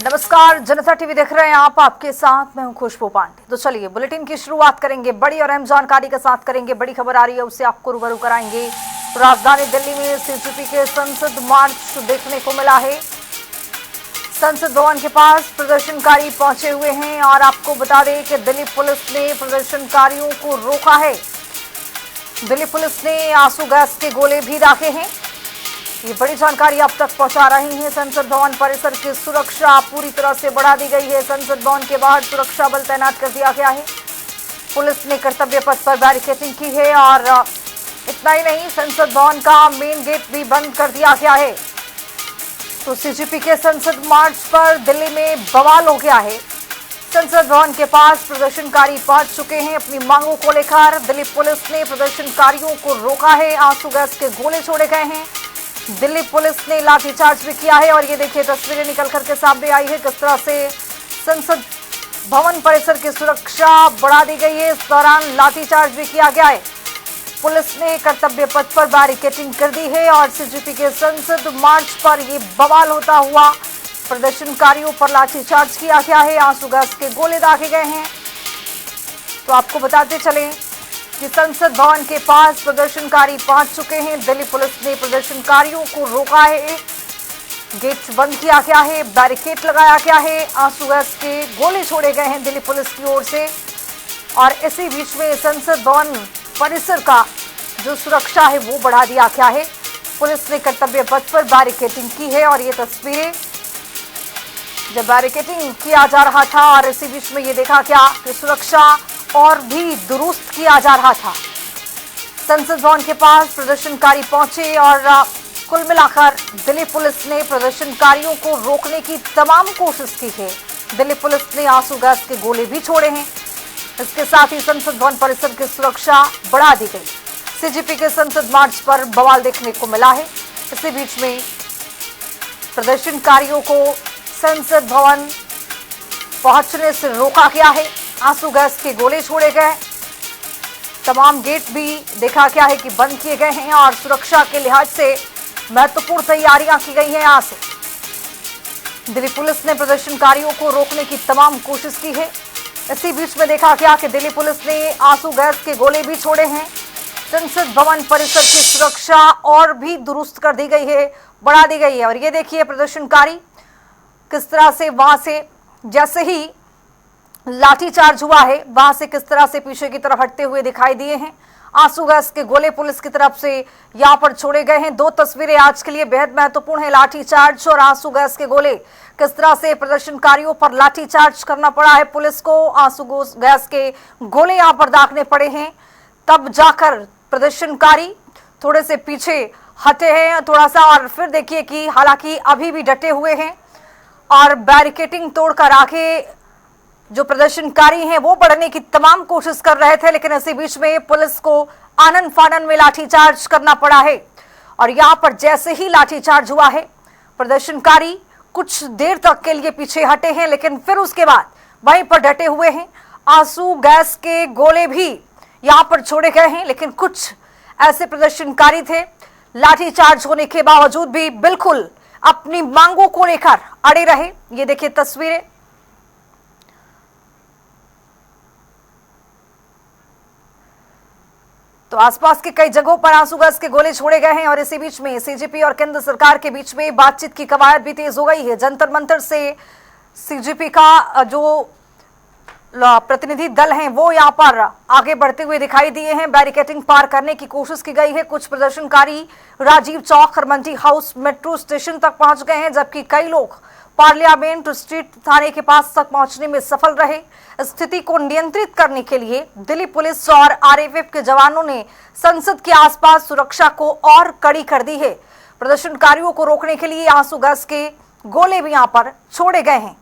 नमस्कार, जनता टीवी देख रहे हैं आप। आपके साथ मैं हूं खुशबू पांडे। तो चलिए बुलेटिन की शुरुआत करेंगे। बड़ी और अहम जानकारी के साथ करेंगे। बड़ी खबर आ रही है, उससे आपको रूबरू कराएंगे। राजधानी दिल्ली में सीजेपी के संसद मार्च देखने को मिला है। संसद भवन के पास प्रदर्शनकारी पहुंचे हुए हैं और आपको बता दें कि दिल्ली पुलिस ने प्रदर्शनकारियों को रोका है। दिल्ली पुलिस ने आंसू गैस के गोले भी दागे हैं। ये बड़ी जानकारी आप तक पहुंचा रही है। संसद भवन परिसर की सुरक्षा पूरी तरह से बढ़ा दी गई है। संसद भवन के बाहर सुरक्षा बल तैनात कर दिया गया है। पुलिस ने कर्तव्य पथ पर बैरिकेडिंग की है और इतना ही नहीं, संसद भवन का मेन गेट भी बंद कर दिया गया है। तो सीजेपी के संसद मार्च पर दिल्ली में बवाल हो गया है। संसद भवन के पास प्रदर्शनकारी पहुंच चुके हैं अपनी मांगों को लेकर। दिल्ली पुलिस ने प्रदर्शनकारियों को रोका है। आंसू गैस के गोले छोड़े गए हैं। दिल्ली पुलिस ने लाठीचार्ज भी किया है और ये देखिए तस्वीरें निकल करके सामने आई है किस तरह से संसद भवन परिसर की सुरक्षा बढ़ा दी गई है। इस दौरान लाठीचार्ज भी किया गया है। पुलिस ने कर्तव्य पथ पर बैरिकेडिंग कर दी है और सीजेपी के संसद मार्च पर ये बवाल होता हुआ प्रदर्शनकारियों पर लाठीचार्ज किया गया है। आंसू गैस के गोले दागे गए हैं। तो आपको बताते चलें कि संसद भवन के पास प्रदर्शनकारी पहुंच चुके हैं। दिल्ली पुलिस ने प्रदर्शनकारियों को रोका है। गेट बंद किया गया है, बैरिकेड लगाया गया है। आंसू गैस के गोले छोड़े गए हैं दिल्ली पुलिस की ओर से। और इसी बीच में संसद भवन परिसर का जो सुरक्षा है वो बढ़ा दिया गया है। पुलिस ने कर्तव्य पथ पर बैरिकेडिंग की है और ये तस्वीरें जब बैरिकेडिंग किया जा रहा था और इसी बीच में ये देखा गया कि सुरक्षा और भी दुरुस्त किया जा रहा था। संसद भवन के पास प्रदर्शनकारी पहुंचे और कुल मिलाकर दिल्ली पुलिस ने प्रदर्शनकारियों को रोकने की तमाम कोशिश की है। दिल्ली पुलिस ने आंसू गैस के गोले भी छोड़े हैं। इसके साथ ही संसद भवन परिसर की सुरक्षा बढ़ा दी गई। सीजेपी के संसद मार्च पर बवाल देखने को मिला है। इसी बीच में प्रदर्शनकारियों को संसद भवन पहुंचने से रोका गया है। आंसू गैस के गोले छोड़े गए। तमाम गेट भी देखा गया है कि बंद किए गए हैं और सुरक्षा के लिहाज से महत्वपूर्ण तैयारियां की गई हैं। यहां से दिल्ली पुलिस ने प्रदर्शनकारियों को रोकने की तमाम कोशिश की है। इसी बीच में देखा गया कि दिल्ली पुलिस ने आंसू गैस के गोले भी छोड़े हैं। संसद भवन परिसर की सुरक्षा और भी दुरुस्त कर दी गई है, बढ़ा दी गई है। और ये देखिए प्रदर्शनकारी किस तरह से वहां से जैसे ही लाठीचार्ज हुआ है वहां से किस तरह से पीछे की तरफ हटते हुए दिखाई दिए हैं। आंसू गैस के गोले पुलिस की तरफ से यहां पर छोड़े गए हैं। दो तस्वीरें आज के लिए बेहद महत्वपूर्ण है, लाठीचार्ज और आंसू गैस के गोले। किस तरह से प्रदर्शनकारियों पर लाठीचार्ज करना पड़ा है पुलिस को, आंसू गैस के गोले यहां पर दागने पड़े हैं, तब जाकर प्रदर्शनकारी थोड़े से पीछे हटे हैं थोड़ा सा। और फिर देखिए कि हालांकि अभी भी डटे हुए हैं और बैरिकेडिंग तोड़कर आगे जो प्रदर्शनकारी हैं वो बढ़ने की तमाम कोशिश कर रहे थे, लेकिन इसी बीच में पुलिस को आनन फानन में लाठीचार्ज करना पड़ा है। और यहां पर जैसे ही लाठीचार्ज हुआ है प्रदर्शनकारी कुछ देर तक के लिए पीछे हटे हैं, लेकिन फिर उसके बाद वहीं पर डटे हुए हैं। आंसू गैस के गोले भी यहां पर छोड़े गए हैं, लेकिन कुछ ऐसे प्रदर्शनकारी थे लाठीचार्ज होने के बावजूद भी बिल्कुल अपनी मांगों को लेकर अड़े रहे। ये देखिए तस्वीरें। तो आसपास के कई जगहों पर आंसू गैस के गोले छोड़े गए हैं और इसी बीच में सीजेपी और केंद्र सरकार के बीच में बातचीत की कवायद भी तेज हो गई है। जंतर मंतर से सीजेपी का जो प्रतिनिधि दल हैं वो यहां पर आगे बढ़ते हुए दिखाई दिए हैं। बैरिकेडिंग पार करने की कोशिश की गई है। कुछ प्रदर्शनकारी Rajiv Chowk, हरमंडी house, metro station तक पहुंच गए हैं, जबकि कई लोग पार्लियामेंट स्ट्रीट थाने के पास तक पहुंचने में सफल रहे। स्थिति को नियंत्रित करने के लिए दिल्ली पुलिस और आरएएफ के जवानों ने संसद के आसपास सुरक्षा को और कड़ी कर दी है। प्रदर्शनकारियों को रोकने के लिए आंसू गैस के गोले भी यहां पर छोड़े गए हैं।